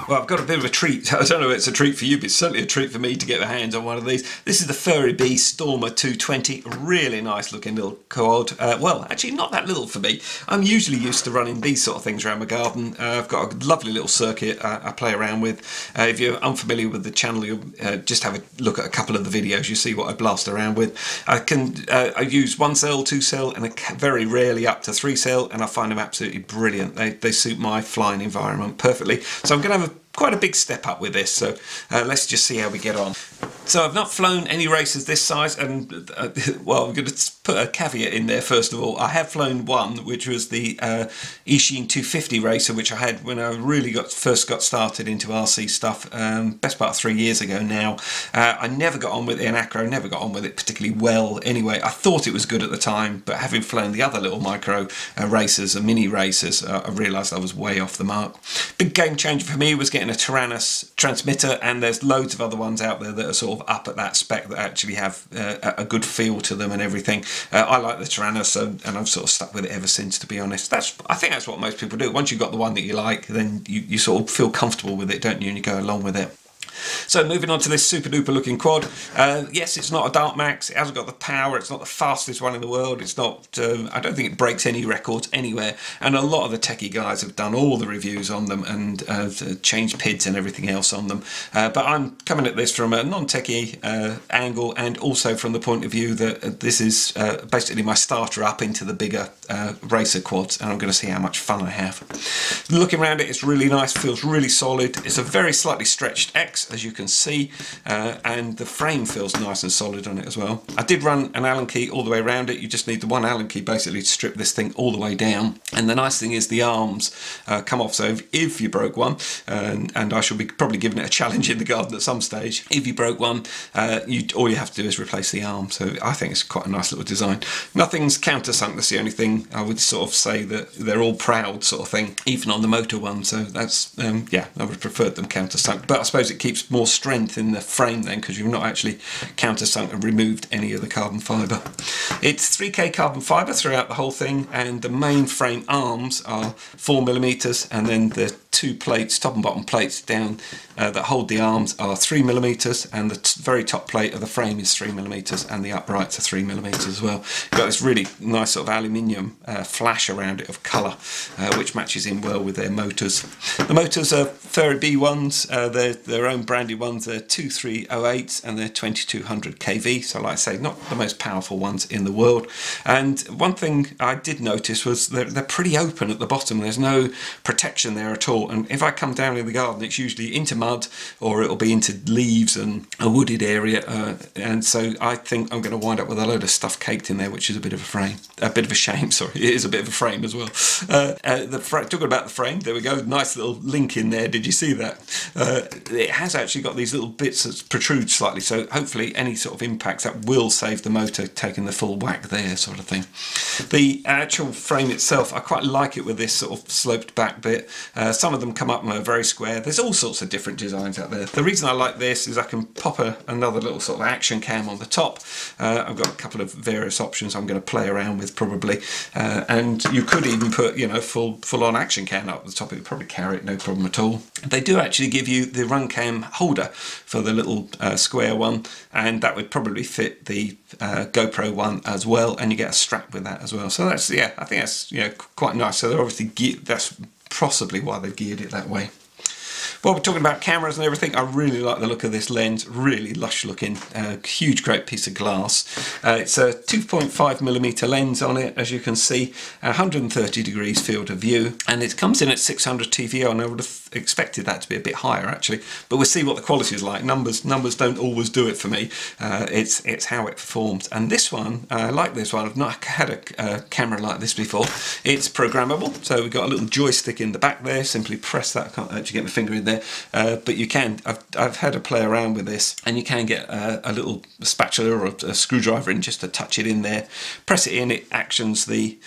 Well, I've got a bit of a treat. I don't know if it's a treat for you, but it's certainly a treat for me to get my hands on one of these. This is the Furibee Stormer 220. Really nice looking little quad. Well, actually not that little for me. I'm usually used to running these sort of things around my garden. I've got a lovely little circuit I play around with. If you're unfamiliar with the channel, you'll just have a look at a couple of the videos. You see what I blast around with. I use 1 cell, 2 cell, and very rarely up to 3 cell, and I find them absolutely brilliant. They suit my flying environment perfectly. So I'm going to have quite a big step up with this, so let's just see how we get on. So I've not flown any races this size, and well, I'm going to put a caveat in there first of all. I have flown one, which was the Ishin 250 racer, which I had when I really first got started into RC stuff, best part of 3 years ago now. I never got on with it in acro, never got on with it particularly well anyway. I thought it was good at the time, but having flown the other little micro racers and mini racers, I realised I was way off the mark. Big game changer for me was getting a Tyrannus transmitter, and there's loads of other ones out there that are sort of up at that spec that actually have a good feel to them and everything. I like the Tyrannus, and I've sort of stuck with it ever since, to be honest. I think that's what most people do. Once you've got the one that you like, then you sort of feel comfortable with it, don't you, and you go along with it. So moving on to this super duper looking quad. Yes, it's not a Dark Max, it hasn't got the power, it's not the fastest one in the world, it's not, I don't think it breaks any records anywhere, and a lot of the techie guys have done all the reviews on them and changed PIDs and everything else on them. But I'm coming at this from a non-techie angle, and also from the point of view that this is basically my starter up into the bigger racer quads, and I'm going to see how much fun I have. Looking around it, it's really nice, feels really solid. It's a very slightly stretched X, as you can see, and the frame feels nice and solid on it as well. I did run an Allen key all the way around it. You just need the one Allen key basically to strip this thing all the way down, and the nice thing is the arms come off, so if you broke one, and I shall be probably giving it a challenge in the garden at some stage, if you broke one, all you have to do is replace the arm. So I think it's quite a nice little design. Nothing's countersunk, that's the only thing. I would sort of say that they're all proud sort of thing, even on the motor one, so that's yeah, I would have preferred them countersunk, but I suppose it keeps more strength in the frame then, because you've not actually countersunk and removed any of the carbon fibre. It's 3K carbon fibre throughout the whole thing, and the main frame arms are 4mm, and then the two plates, top and bottom plates down that hold the arms are 3mm, and the very top plate of the frame is 3mm, and the uprights are 3mm as well. You've got this really nice sort of aluminium flash around it of colour, which matches in well with their motors. The motors are Furibee ones, they're their own branded ones. They're 2308s and they're 2200 kV, so like I say, not the most powerful ones in the world. And one thing I did notice was they're pretty open at the bottom. There's no protection there at all, and if I come down in the garden, it's usually into mud or it'll be into leaves and a wooded area, and so I think I'm going to wind up with a load of stuff caked in there, which is a bit of a shame. Sorry, it is a bit of a frame as well. Talking about the frame, there we go, nice little link in there. Did you see that? It has actually got these little bits that protrude slightly, so hopefully any sort of impacts that will save the motor taking the full whack there, sort of thing. The actual frame itself, I quite like it with this sort of sloped back bit. Some of them come up and are very square. There's all sorts of different designs out there. The reason I like this is I can pop another little sort of action cam on the top. I've got a couple of various options I'm going to play around with probably, and you could even put, you know, full on action cam up the top. It would probably carry it no problem at all. They do actually give you the run cam holder for the little square one, and that would probably fit the GoPro one as well, and you get a strap with that as well. So that's, yeah, I think that's, you know, quite nice. So they're obviously geared, that's possibly why they've geared it that way. While we're talking about cameras and everything, I really like the look of this lens, really lush looking, huge great piece of glass. It's a 2.5mm lens on it, as you can see, 130 degrees field of view, and it comes in at 600 TVO, and I would have expected that to be a bit higher actually, but we'll see what the quality is like. Numbers don't always do it for me, it's how it performs. And this one, I like this one, I've not had a camera like this before. It's programmable, so we've got a little joystick in the back there, simply press that. I can't actually get my finger in there, but you can, I've had a play around with this, and you can get a little spatula or a screwdriver in just to touch it in there, press it in, it actions the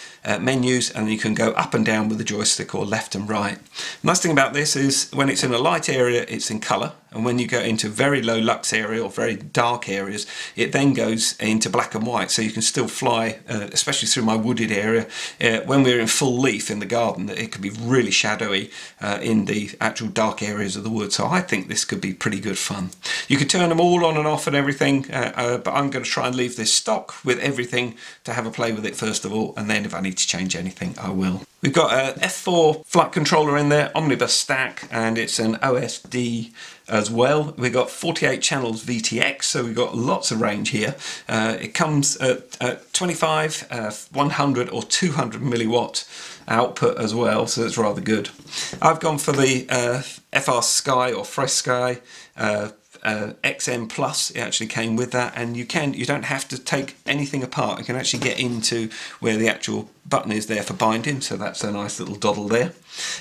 menus, and you can go up and down with the joystick or left and right. Nice thing about this is when it's in a light area it's in colour, and when you go into very low lux area or very dark areas it then goes into black and white, so you can still fly, especially through my wooded area. When we're in full leaf in the garden, it can be really shadowy in the actual dark dark areas of the wood, so I think this could be pretty good fun. You could turn them all on and off and everything, but I'm going to try and leave this stock with everything to have a play with it first of all, and then if I need to change anything I will. We've got a F4 flight controller in there, Omnibus stack, and it's an OSD as well. We've got 48 channels VTX, so we've got lots of range here. It comes at 25, 100 or 200 milliwatt output as well, so it's rather good. I've gone for the FR Sky or Fresh Sky XM Plus. It actually came with that, and you don't have to take anything apart. You can actually get into where the actual button is there for binding, so that's a nice little doddle there.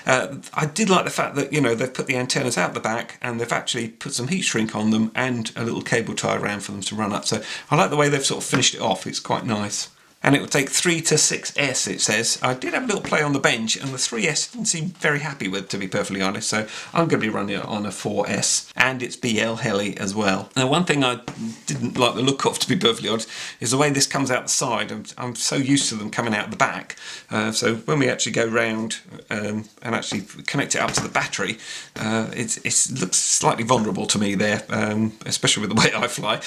I did like the fact that, you know, they've put the antennas out the back and they've actually put some heat shrink on them and a little cable tie around for them to run up, so I like the way they've sort of finished it off. It's quite nice. And it will take 3 to 6S, it says. I did have a little play on the bench, and the 3S didn't seem very happy with, to be perfectly honest, so I'm going to be running it on a 4S, and it's BLHELI as well. Now, one thing I didn't like the look of, to be perfectly honest, is the way this comes out the side. I'm so used to them coming out the back, so when we actually go round and actually connect it up to the battery, it looks slightly vulnerable to me there, especially with the way I fly,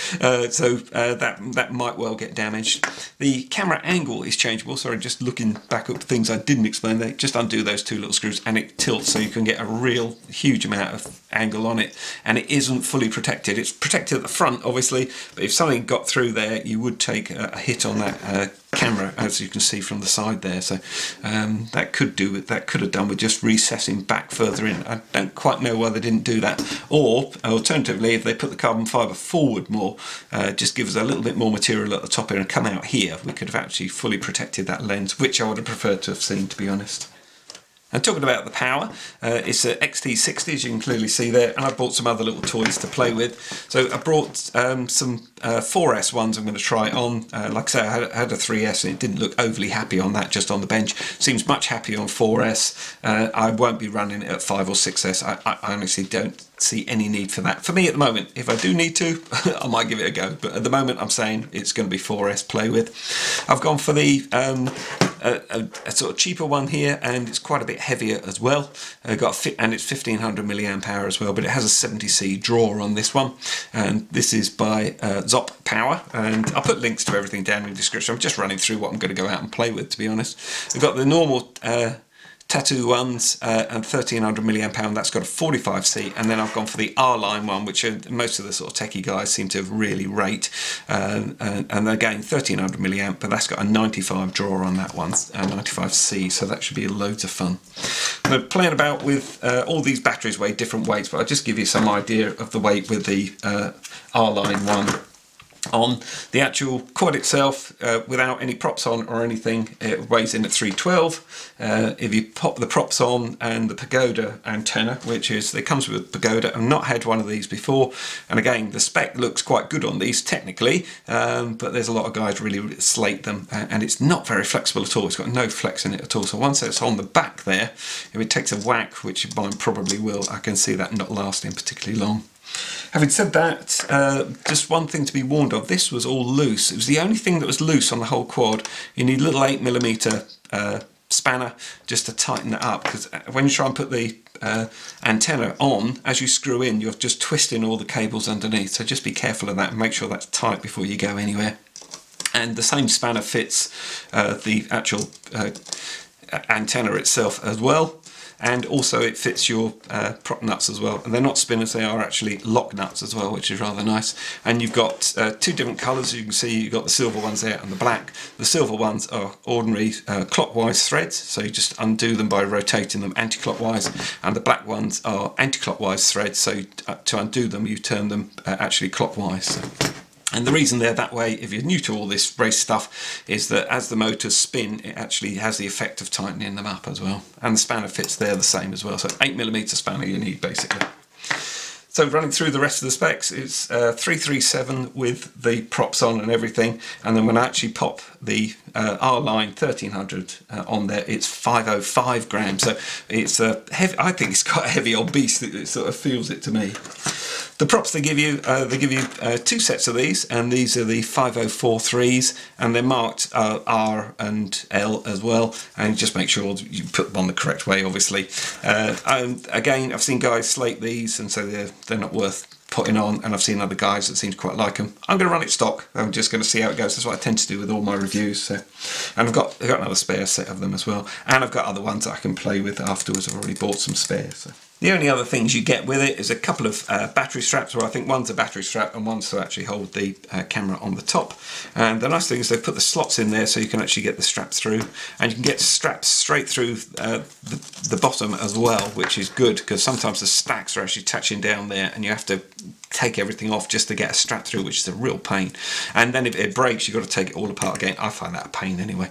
so that might well get damaged. The camera angle is changeable. Sorry, just looking back up things I didn't explain there. Just undo those 2 little screws and it tilts, so you can get a real huge amount of angle on it, and it isn't fully protected. It's protected at the front obviously, but if something got through there you would take a hit on that camera, as you can see from the side there, so that could have done with just recessing back further in. I don't quite know why they didn't do that, or alternatively if they put the carbon fibre forward more, just give us a little bit more material at the top here and come out here, we could have actually fully protected that lens, which I would have preferred to have seen, to be honest. And talking about the power, it's an XT60, as you can clearly see there, and I bought some other little toys to play with. So I brought some 4S ones I'm going to try on. Like I say, I had a 3S and it didn't look overly happy on that, just on the bench. Seems much happier on 4S. I won't be running it at 5 or 6S. I honestly don't see any need for that. For me at the moment, if I do need to, I might give it a go. But at the moment I'm saying it's going to be 4S play with. I've gone for the a sort of cheaper one here, and it's quite a bit heavier as well. And it's 1500 milliamp hour as well, but it has a 70C draw on this one, and this is by Dshot Power, and I'll put links to everything down in the description. I'm just running through what I'm going to go out and play with, to be honest. We've got the normal Tattoo ones and 1300 milliamp hour, that's got a 45C, and then I've gone for the R-line one, which most of the sort of techie guys seem to really rate, and again 1300 milliamp, but that's got a 95 draw on that one, a 95C, so that should be loads of fun. I'm playing about with all these batteries weigh different weights, but I'll just give you some idea of the weight with the R-line one. On the actual quad itself, without any props on or anything, it weighs in at 312. If you pop the props on and the pagoda antenna, which is, it comes with pagoda, I've not had one of these before, and again the spec looks quite good on these technically, but there's a lot of guys really slate them, and it's not very flexible at all. It's got no flex in it at all, so once it's on the back there, if it takes a whack, which mine probably will, I can see that not lasting particularly long. Having said that, just one thing to be warned of, this was all loose. It was the only thing that was loose on the whole quad. You need a little 8mm spanner just to tighten that up, because when you try and put the antenna on, as you screw in, you're just twisting all the cables underneath, so just be careful of that and make sure that's tight before you go anywhere. And the same spanner fits the actual antenna itself as well. And also it fits your prop nuts as well, and they're not spinners, they are actually lock nuts as well, which is rather nice. And you've got 2 different colours. You can see you've got the silver ones there and the black. The silver ones are ordinary clockwise threads, so you just undo them by rotating them anti-clockwise, and the black ones are anti-clockwise threads, so to undo them you turn them actually clockwise. So. And the reason they're that way, if you're new to all this race stuff, is that as the motors spin, it actually has the effect of tightening them up as well. And the spanner fits there the same as well, so 8mm spanner you need basically. So running through the rest of the specs, it's 337 with the props on and everything, and then when I actually pop the R-line 1300 on there, it's 505 grams, so it's heavy. I think it's quite a heavy old beast. It sort of feels it to me. The props they give you two sets of these, and these are the 5043s, and they're marked R and L as well, and just make sure you put them on the correct way, obviously. And again, I've seen guys slate these and so they're not worth putting on, and I've seen other guys that seem to quite like them. I'm going to run it stock. I'm just going to see how it goes. That's what I tend to do with all my reviews. So, and I've got another spare set of them as well, and I've got other ones that I can play with afterwards. I've already bought some spares. So. The only other things you get with it is a couple of battery straps, or I think one's a battery strap and one's to actually hold the camera on the top. And the nice thing is they've put the slots in there so you can actually get the straps through, and you can get straps straight through the bottom as well, which is good because sometimes the stacks are actually touching down there and you have to take everything off just to get a strap through, which is a real pain. And then if it breaks, you've got to take it all apart again. I find that a pain anyway.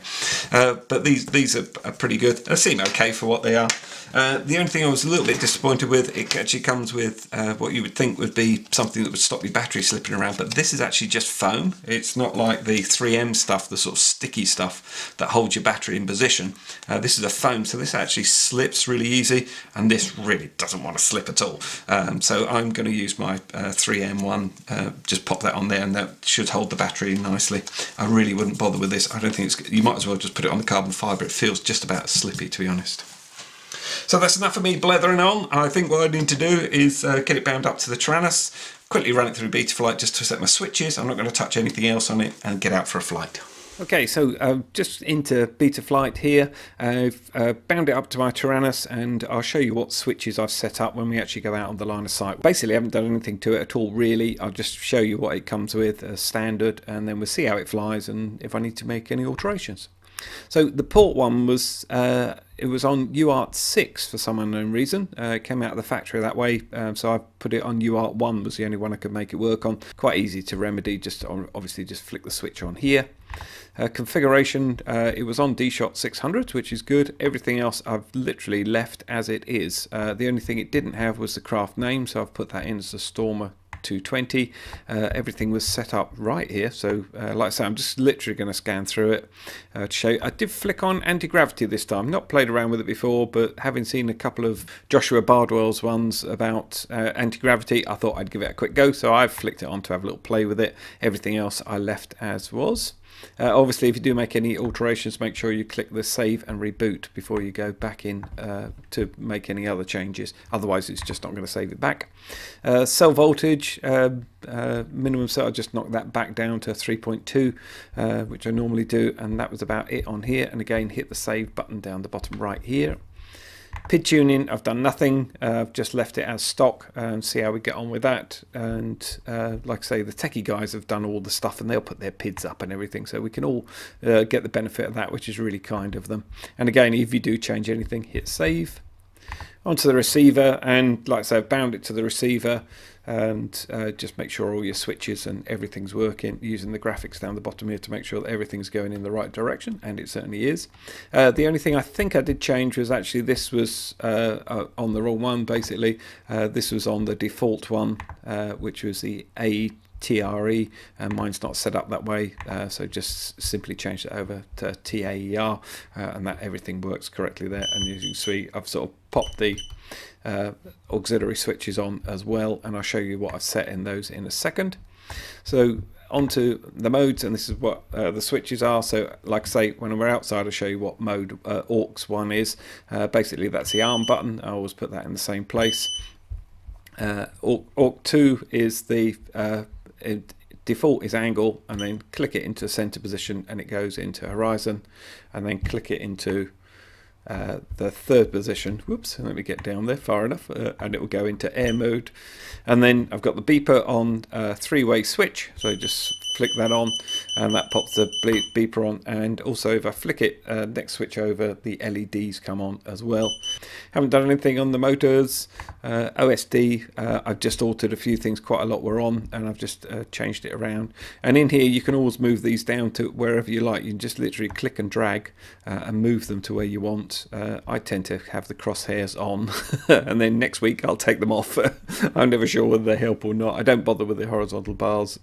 But these are pretty good. They seem okay for what they are. The only thing I was a little bit disappointed with, it actually comes with what you would think would be something that would stop your battery slipping around, but this is actually just foam. It's not like the 3M stuff, the sort of sticky stuff that holds your battery in position. This is a foam, so this actually slips really easy, and this really doesn't want to slip at all. So I'm going to use my 3M one, just pop that on there, and that should hold the battery nicely. I really wouldn't bother with this. I don't think it's, you might as well just put it on the carbon fibre. It feels just about slippy, to be honest. So that's enough of me blethering on. I think what I need to do is get it bound up to the Tyrannus, quickly run it through Betaflight just to set my switches. I'm not going to touch anything else on it, and get out for a flight. Okay, so just into Betaflight here. I've bound it up to my Tyrannus, and I'll show you what switches I've set up when we actually go out on the line of sight. Basically, I haven't done anything to it at all, really. I'll just show you what it comes with as standard, and then we'll see how it flies and if I need to make any alterations. So the port one was, it was on UART 6 for some unknown reason. It came out of the factory that way, so I put it on UART 1, was the only one I could make it work on. Quite easy to remedy, just obviously just flick the switch on here. Configuration, it was on Dshot 600, which is good. Everything else I've literally left as it is. The only thing it didn't have was the craft name, so I've put that in as a Stormer 220. Everything was set up right here, so like I say, I'm just literally going to scan through it to show you. I did flick on anti-gravity this time. Not played around with it before, but having seen a couple of Joshua Bardwell's ones about anti-gravity, I thought I'd give it a quick go, so I've flicked it on to have a little play with it. Everything else I left as was. Obviously, if you do make any alterations, make sure you click the save and reboot before you go back in to make any other changes. Otherwise, it's just not going to save it back. Cell voltage, minimum cell, I just knocked that back down to 3.2, which I normally do, and that was about it on here. And again, hit the save button down the bottom right here. PID tuning, I've done nothing. I've just left it as stock and see how we get on with that. And like I say, the techie guys have done all the stuff, and they'll put their PIDs up and everything, so we can all get the benefit of that, which is really kind of them. And again, if you do change anything, hit save. Onto the receiver, and like I say, I've bound it to the receiver, and just make sure all your switches and everything's working, using the graphics down the bottom here to make sure that everything's going in the right direction, and it certainly is. The only thing I think I did change was actually this was on the wrong one, basically. This was on the default one, which was the TRE, and mine's not set up that way, so just simply change it over to TAER, and that everything works correctly there. And as you can see, I've sort of popped the auxiliary switches on as well, and I'll show you what I've set in those in a second. So onto the modes, and this is what the switches are. So like I say, when we're outside, I'll show you what mode AUX 1 is. Basically that's the arm button. I always put that in the same place. AUX 2 is the default is angle, and then click it into center position and it goes into horizon, and then click it into the third position. Whoops, let me get down there far enough, and it will go into air mode. And then I've got the beeper on three-way switch, so just flick that on and that pops the beeper on, and also if I flick it next switch over, the LEDs come on as well. Haven't done anything on the motors. OSD, I've just altered a few things. Quite a lot were on, and I've just changed it around. And in here you can always move these down to wherever you like. You can just literally click and drag and move them to where you want. I tend to have the crosshairs on and then next week I'll take them off. I'm never sure whether they help or not. I don't bother with the horizontal bars,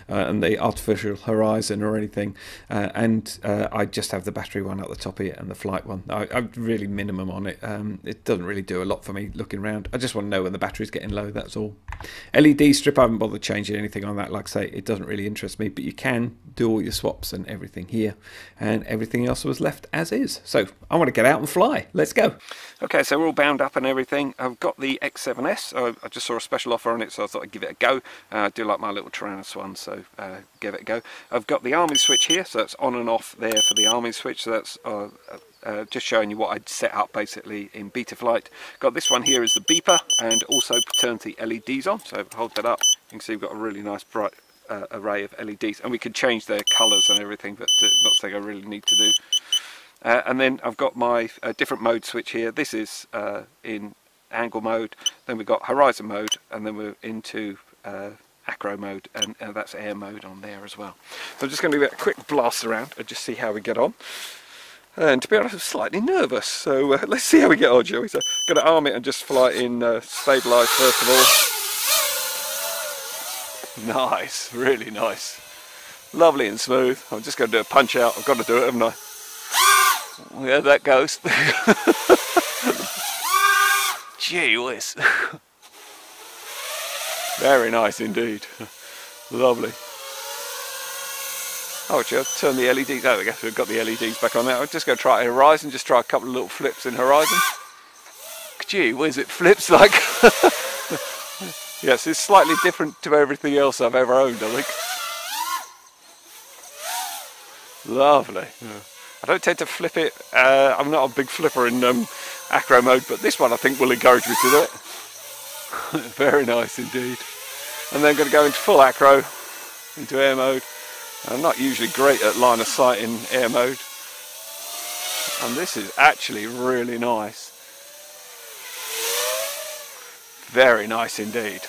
and run the artificial horizon or anything, and I just have the battery one at the top here and the flight one. I'm really minimum on it. It doesn't really do a lot for me looking around. I just want to know when the battery's getting low, that's all. LED strip, I haven't bothered changing anything on that. Like I say, it doesn't really interest me, but you can do all your swaps and everything here, and everything else was left as is. So I want to get out and fly. Let's go. Okay, so we're all bound up and everything. I've got the X7S. I just saw a special offer on it, so I thought I'd give it a go. I do like my little Tyrannus one, so give it a go. I've got the arming switch here, so that's on and off there for the arming switch. So that's just showing you what I'd set up basically in Betaflight. Got this one here is the beeper, and also turns the LEDs on. So hold that up, you can see we've got a really nice bright array of LEDs, and we could change their colours and everything, but not something I really need to do. And then I've got my different mode switch here. This is in angle mode, then we've got horizon mode, and then we're into acro mode, and that's air mode on there as well. So I'm just going to do a quick blast around and just see how we get on. And to be honest, I'm slightly nervous, so let's see how we get on, shall we? So I'm going to arm it and just fly it in stabilised first of all. Nice, really nice. Lovely and smooth. I'm just going to do a punch out. I've got to do it, haven't I? Yeah, that goes. Gee whiz. Very nice indeed. Lovely. Oh, actually, I'll turn the LEDs. There we go. We've got the LEDs back on now. I'm just going to try horizon. Just try a couple of little flips in horizon. Gee whiz, it flips like. Yes, it's slightly different to everything else I've ever owned, I think. Lovely. Yeah. I don't tend to flip it. I'm not a big flipper in acro mode, but this one I think will encourage me to do it. Very nice indeed. And then I'm going to go into full acro, into air mode. I'm not usually great at line of sight in air mode, and this is actually really nice. Very nice indeed.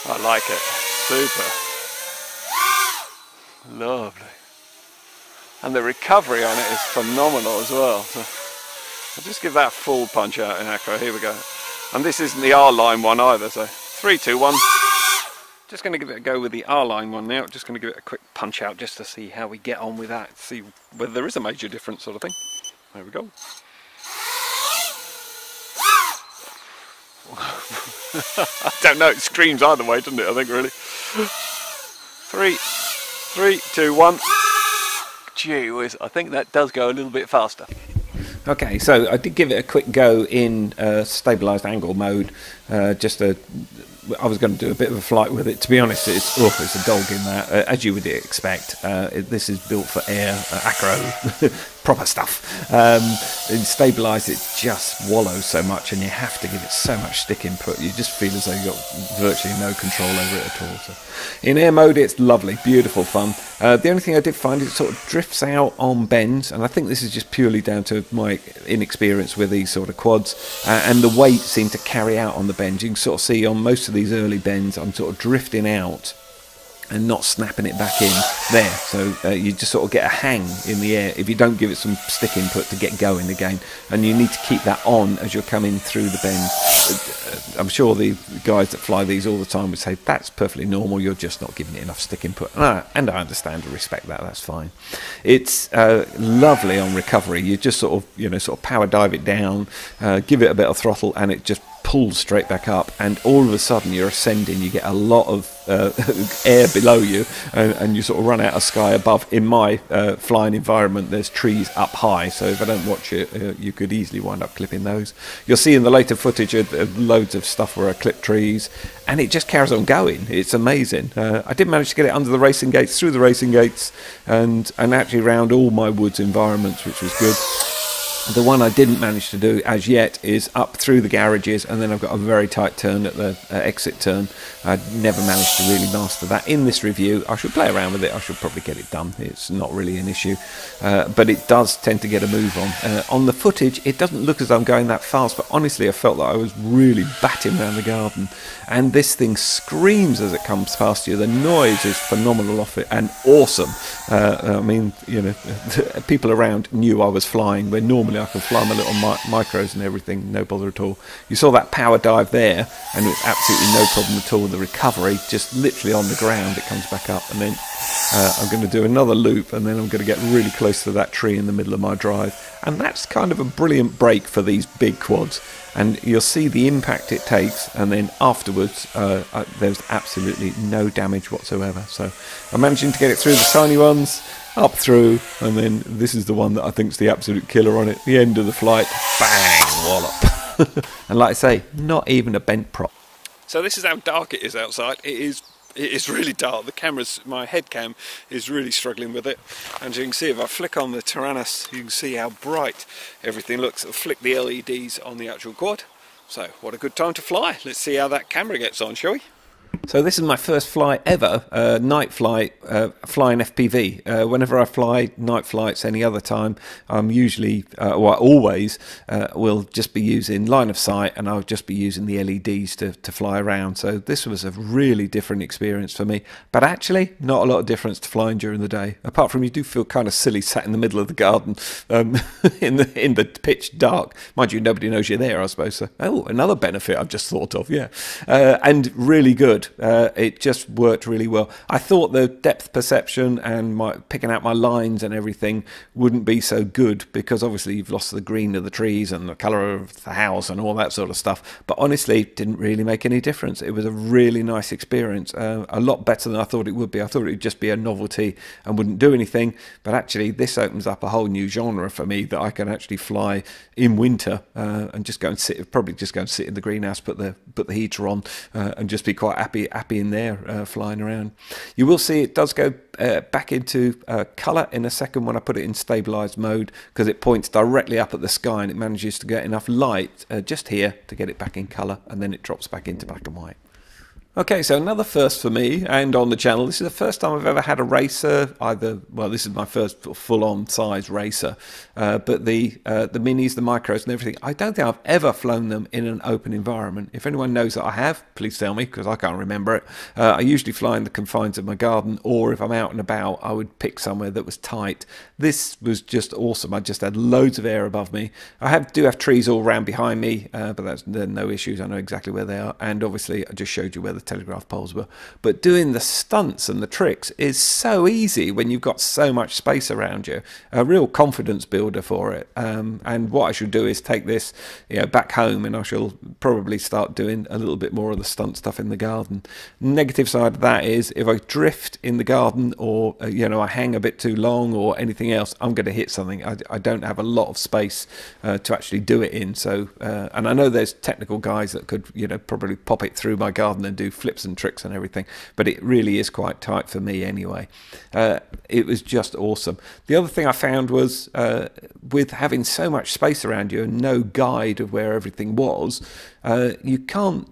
I like it. Super. Lovely. And the recovery on it is phenomenal as well. So I'll just give that a full punch out in acro. Here we go. And this isn't the R-line one either, so 3, 2, 1. Just going to give it a go with the R-line one now. Just going to give it a quick punch out just to see how we get on with that. See whether there is a major difference sort of thing. There we go. I don't know, it screams either way, doesn't it, I think, really. 3, 2, 1. Gee whiz, I think that does go a little bit faster. Okay, so I did give it a quick go in stabilised angle mode. I was going to do a bit of a flight with it. To be honest, it's a dog in that, as you would expect. This is built for air, acro, proper stuff. In stabilised, it just wallows so much, and you have to give it so much stick input. You just feel as though you've got virtually no control over it at all. So in air mode, it's lovely, beautiful fun. The only thing I did find is it sort of drifts out on bends, and I think this is just purely down to my inexperience with these sort of quads, and the weight seemed to carry out on the bends. You can sort of see on most of these early bends I'm sort of drifting out and not snapping it back in there, so you just sort of get a hang in the air if you don't give it some stick input to get going again, and you need to keep that on as you're coming through the bend. I'm sure the guys that fly these all the time would say that's perfectly normal, you're just not giving it enough stick input, and I understand and respect that. That's fine. It's lovely on recovery. You just sort of power dive it down, give it a bit of throttle, and it just pulls straight back up, and all of a sudden you're ascending. You get a lot of air below you, and you sort of run out of sky above. In my flying environment, there's trees up high, so if I don't watch it, you could easily wind up clipping those. You'll see in the later footage loads of stuff where I clip trees, and it just carries on going. It's amazing. I did manage to get it under the racing gates, through the racing gates, and actually around all my woods environments, which was good. The one I didn't manage to do as yet is up through the garages, and then I've got a very tight turn at the exit turn. I never managed to really master that in this review. I should play around with it. I should probably get it done. It's not really an issue, but it does tend to get a move on. On the footage, it doesn't look as though I'm going that fast, but honestly I felt that I was really batting around the garden, and this thing screams as it comes past you. The noise is phenomenal off it, and awesome. I mean, you know, people around knew I was flying, where normally normally I can fly my little micros and everything, no bother at all. You saw that power dive there, and it was absolutely no problem at all. The recovery, just literally on the ground, it comes back up, and then I'm going to do another loop, and then I'm going to get really close to that tree in the middle of my drive. And that's kind of a brilliant break for these big quads. And you'll see the impact it takes, and then afterwards there's absolutely no damage whatsoever. So I'm managing to get it through the tiny ones, up through, and then this is the one that I think is the absolute killer on it. The end of the flight, bang, wallop. And like I say, not even a bent prop. So this is how dark it is outside. It is really dark. The camera's, my head cam is really struggling with it. And you can see if I flick on the Tyrannus, you can see how bright everything looks. I'll flick the LEDs on the actual quad. So what a good time to fly. Let's see how that camera gets on, shall we? So this is my first flight ever, night flight, flying FPV. Whenever I fly night flights any other time, I'm usually, well, always, will just be using line of sight, and I'll just be using the LEDs to fly around. So this was a really different experience for me, but actually not a lot of difference to flying during the day. Apart from you do feel kind of silly sat in the middle of the garden in the pitch dark. Mind you, nobody knows you're there, I suppose. So, oh, another benefit I've just thought of, yeah. And really good. It just worked really well. I thought the depth perception and my picking out my lines and everything wouldn't be so good, because obviously you've lost the green of the trees and the colour of the house and all that sort of stuff. But honestly, it didn't really make any difference. It was a really nice experience, a lot better than I thought it would be. I thought it would just be a novelty and wouldn't do anything, but actually this opens up a whole new genre for me, that I can actually fly in winter and just go and sit, probably just go and sit in the greenhouse, put the heater on, and just be quite happy in there flying around. You will see it does go back into colour in a second when I put it in stabilised mode, because it points directly up at the sky and it manages to get enough light just here to get it back in colour, and then it drops back into black and white. Okay, so another first for me and on the channel. This is the first time I've ever had a racer, either, well, this is my first full-on size racer, but the minis, the micros and everything, I don't think I've ever flown them in an open environment. If anyone knows that I have, please tell me, because I can't remember it. I usually fly in the confines of my garden, or if I'm out and about, I would pick somewhere that was tight. This was just awesome. I just had loads of air above me. I do have trees all around behind me, but there's no issues. I know exactly where they are, and obviously I just showed you where the telegraph poles were. But doing the stunts and the tricks is so easy when you've got so much space around you. A real confidence builder for it. And what I should do is take this, back home, and I shall probably start doing a little bit more of the stunt stuff in the garden. Negative side of that is if I drift in the garden, or I hang a bit too long or anything else, I'm going to hit something. I don't have a lot of space to actually do it in. So and I know there's technical guys that could probably pop it through my garden and do flips and tricks and everything, but it really is quite tight for me anyway. It was just awesome. The other thing I found was with having so much space around you and no guide of where everything was, you can't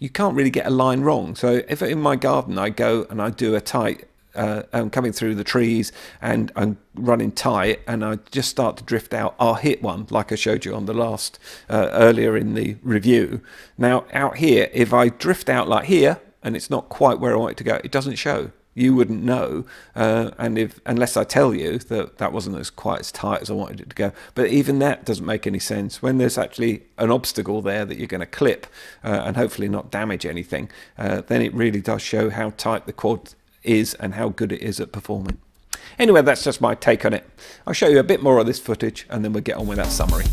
really get a line wrong. So if in my garden I go and I do a tight, I'm coming through the trees and I'm running tight, and I just start to drift out, I'll hit one, like I showed you on the last earlier in the review. Now out here, if I drift out like here and it's not quite where I want it to go, it doesn't show. You wouldn't know, unless I tell you that wasn't quite as tight as I wanted it to go. But even that doesn't make any sense when there's actually an obstacle there that you're going to clip and hopefully not damage anything. Then it really does show how tight the quad is and how good it is at performing. Anyway, that's just my take on it. I'll show you a bit more of this footage and then we'll get on with that summary.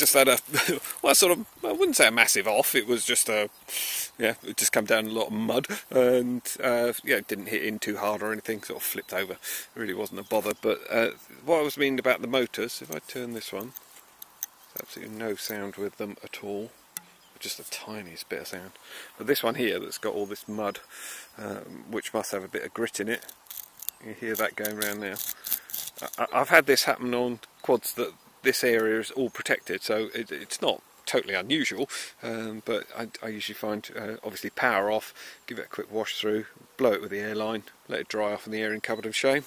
just had a, well, sort of, I wouldn't say a massive off, it was just a, yeah, it just come down a lot of mud, and yeah, it didn't hit in too hard or anything, sort of flipped over. It really wasn't a bother. But what I was meaning about the motors, if I turn this one, there's absolutely no sound with them at all, just the tiniest bit of sound. But this one here that's got all this mud, which must have a bit of grit in it, you hear that going around now. I've had this happen on quads that this area is all protected, so it's not totally unusual, but I usually find, obviously power off, give it a quick wash through, blow it with the airline, let it dry off in the airing cupboard of shame,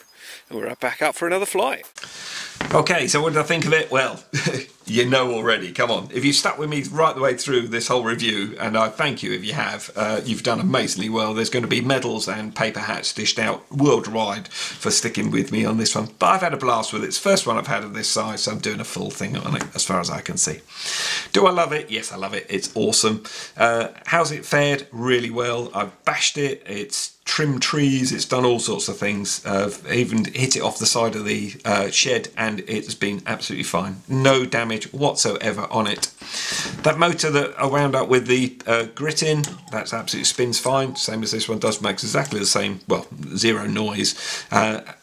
and we're back up for another flight. Okay, so what did I think of it? Well, you know already, come on. If you've stuck with me right the way through this whole review, and I thank you if you have, you've done amazingly well. There's going to be medals and paper hats dished out worldwide for sticking with me on this one. But I've had a blast with it. It's the first one I've had of this size, so I'm doing a full thing on it as far as I can see. Do I love it? Yes, I love it. It's awesome. How's it fared? Really well. I've bashed it. It's trimmed trees, it's done all sorts of things, even hit it off the side of the shed, and it's been absolutely fine. No damage whatsoever on it. That motor that I wound up with the grit in, that's absolutely spins fine, same as this one does, makes exactly the same, well, zero noise,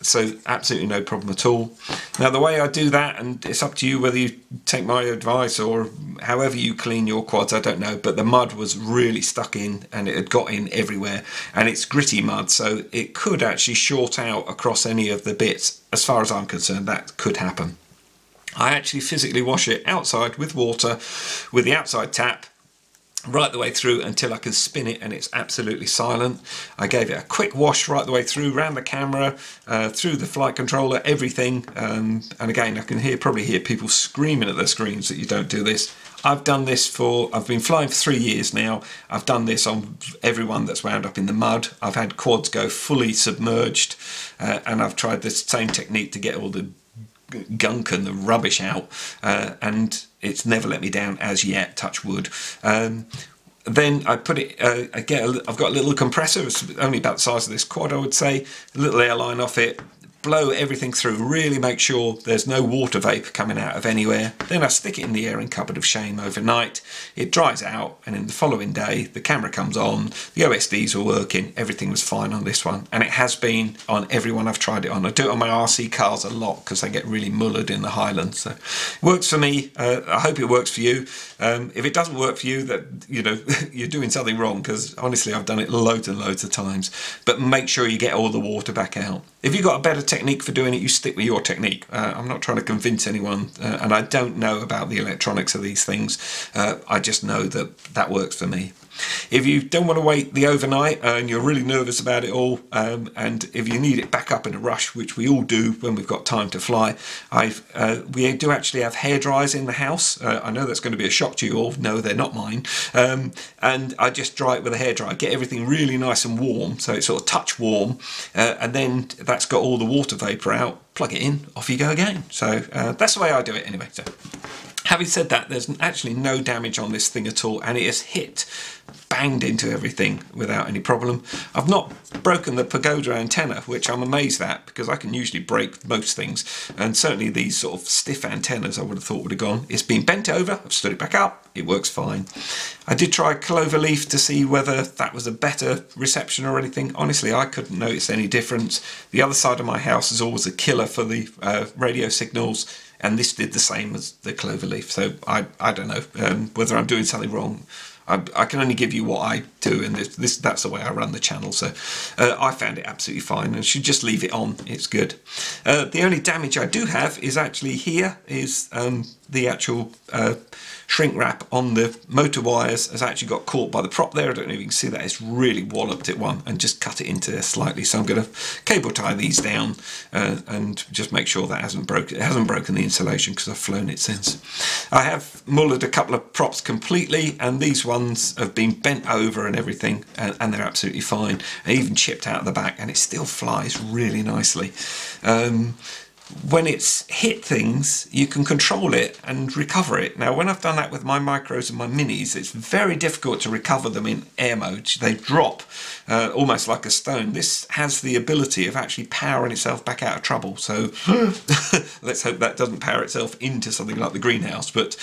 so absolutely no problem at all. Now the way I do that, and it's up to you whether you take my advice or however you clean your quads, I don't know, but the mud was really stuck in and it had got in everywhere, and it's gritty mud, so it could actually short out across any of the bits. As far as I'm concerned, that could happen. I actually physically wash it outside with water with the outside tap right the way through until I can spin it and it's absolutely silent. I gave it a quick wash right the way through, around the camera, through the flight controller, everything, and again I can probably hear people screaming at their screens that you don't do this. I've done this I've been flying for 3 years now. I've done this on everyone that's wound up in the mud. I've had quads go fully submerged, and I've tried the same technique to get all the gunk and the rubbish out, and it's never let me down as yet, touch wood. Then I put it, I've got a little compressor, it's only about the size of this quad I would say, a little airline off it, blow everything through, really make sure there's no water vapour coming out of anywhere. Then I stick it in the airing cupboard of shame overnight, it dries out, and in the following day the camera comes on, the OSDs were working, everything was fine on this one, and it has been on every one I've tried it on. I do it on my RC cars a lot because they get really mullered in the Highlands, so it works for me. I hope it works for you. If it doesn't work for you, that you know you're doing something wrong, because honestly I've done it loads and loads of times. But make sure you get all the water back out. If you've got a better technique for doing it, you stick with your technique. I'm not trying to convince anyone, and I don't know about the electronics of these things. I just know that that works for me. If you don't want to wait the overnight and you're really nervous about it all, and if you need it back up in a rush, which we all do when we've got time to fly, we do actually have hair dryers in the house. I know that's going to be a shock to you all. No, they're not mine. And I just dry it with a hairdryer, get everything really nice and warm, so it's sort of touch warm, and then that's got all the water vapour out, plug it in, off you go again. So that's the way I do it anyway. So having said that, there's actually no damage on this thing at all, and it has hit, banged into everything without any problem. I've not broken the pagoda antenna, which I'm amazed at, because I can usually break most things, and certainly these sort of stiff antennas I would have thought would have gone. It's been bent over, I've stood it back up, it works fine. I did try cloverleaf to see whether that was a better reception or anything. Honestly, I couldn't notice any difference. The other side of my house is always a killer for the radio signals, and this did the same as the cloverleaf, so I don't know whether I'm doing something wrong. I can only give you what I do, and that's the way I run the channel, so I found it absolutely fine and should just leave it on. It's good. The only damage I do have is actually here, is the actual shrink wrap on the motor wires has actually got caught by the prop there. I don't know if you can see that. It's really walloped it one and just cut it into there slightly, so I'm going to cable tie these down and just make sure that it hasn't broken the insulation, because I've flown it since. I have mullered a couple of props completely, and these ones have been bent over and everything, and they're absolutely fine. I even chipped out the back, and it still flies really nicely. when it's hit things, you can control it and recover it. Now, when I've done that with my micros and my minis, it's very difficult to recover them in air mode. They drop almost like a stone. This has the ability of actually powering itself back out of trouble. So let's hope that doesn't power itself into something like the greenhouse. But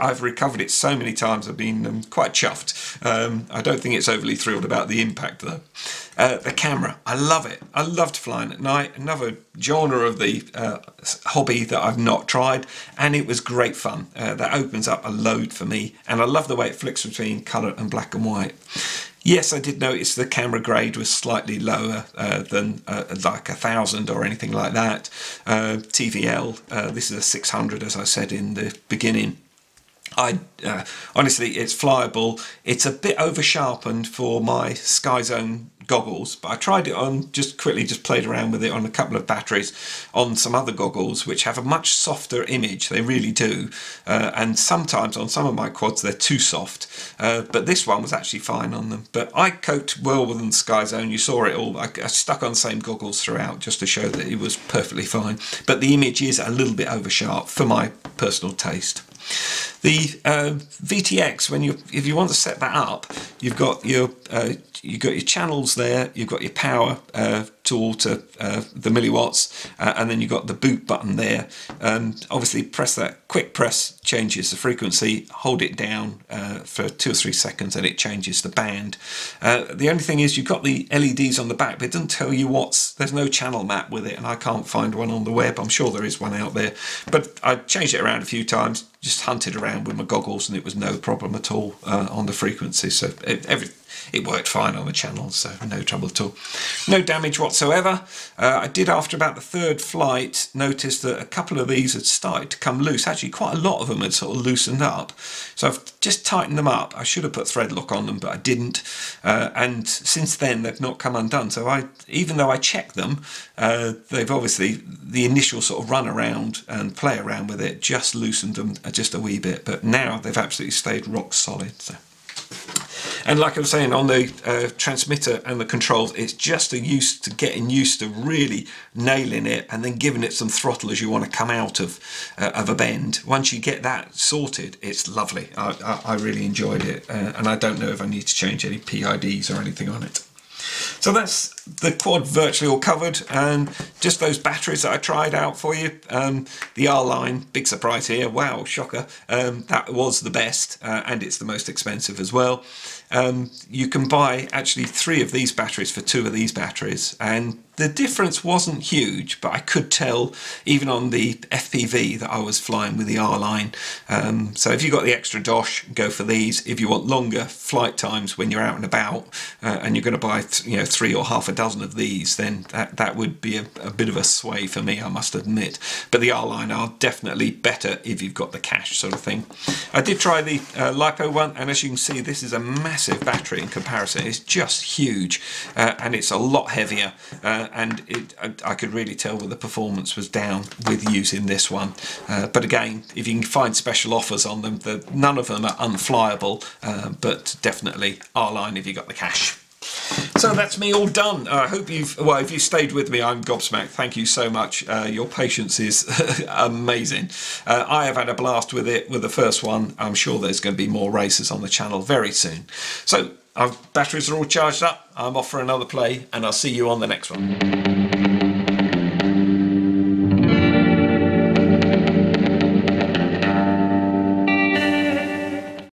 I've recovered it so many times. I've been quite chuffed. I don't think it's overly thrilled about the impact though. The camera, I love it. I loved flying at night. Another genre of the hobby that I've not tried, and it was great fun. That opens up a load for me, and I love the way it flicks between colour and black and white. Yes, I did notice the camera grade was slightly lower than like 1000 or anything like that. TVL, this is a 600 as I said in the beginning. Honestly, it's flyable. It's a bit over sharpened for my Sky Zone goggles, but I tried it on, just played around with it on a couple of batteries on some other goggles which have a much softer image. They really do, and sometimes on some of my quads they're too soft, but this one was actually fine on them. But I coped well with the Sky Zone. You saw it all. I stuck on the same goggles throughout just to show that it was perfectly fine, but the image is a little bit over sharp for my personal taste. The VTX, if you want to set that up, you've got your channels there, you've got your power tool to the milliwatts, and then you've got the boot button there. Obviously press that, quick press changes the frequency, hold it down for 2 or 3 seconds and it changes the band. The only thing is you've got the LEDs on the back, but it doesn't tell you there's no channel map with it, and I can't find one on the web. I'm sure there is one out there, but I changed it around a few times, just hunted around with my goggles, and it was no problem at all on the frequency. So it worked fine on the channel, so no trouble at all. No damage whatsoever. I did, after about the 3rd flight, notice that a couple of these had started to come loose. Actually, quite a lot of them had sort of loosened up. So I've just tightened them up. I should have put thread lock on them, but I didn't. And since then, they've not come undone. So even though I checked them, they've obviously, the initial sort of run around and play around with it just loosened them just a wee bit. But now they've absolutely stayed rock solid. So. And like I was saying, on the transmitter and the controls, it's just getting used to really nailing it and then giving it some throttle as you want to come out of a bend. Once you get that sorted, it's lovely. I really enjoyed it, and I don't know if I need to change any PIDs or anything on it. So that's the quad virtually all covered, and just those batteries that I tried out for you. The R-Line, big surprise here, wow, shocker, that was the best, and it's the most expensive as well. You can buy actually 3 of these batteries for 2 of these batteries, and the difference wasn't huge, but I could tell even on the FPV that I was flying with the R-Line. So if you've got the extra dosh, go for these. If you want longer flight times when you're out and about, and you're going to buy 3 or half a dozen of these, then that would be a bit of a sway for me, I must admit. But the R-Line are definitely better if you've got the cash, sort of thing. I did try the LiPo one, and as you can see, this is a massive battery in comparison. It's just huge, and it's a lot heavier, and I could really tell where the performance was down with using this one. But again, if you can find special offers on them, none of them are unflyable, but definitely R-Line if you got the cash. So that's me all done. I hope if you stayed with me, I'm gobsmacked. Thank you so much. Your patience is amazing. I have had a blast with it, with the first one. I'm sure there's going to be more races on the channel very soon. So our batteries are all charged up. I'm off for another play, and I'll see you on the next one.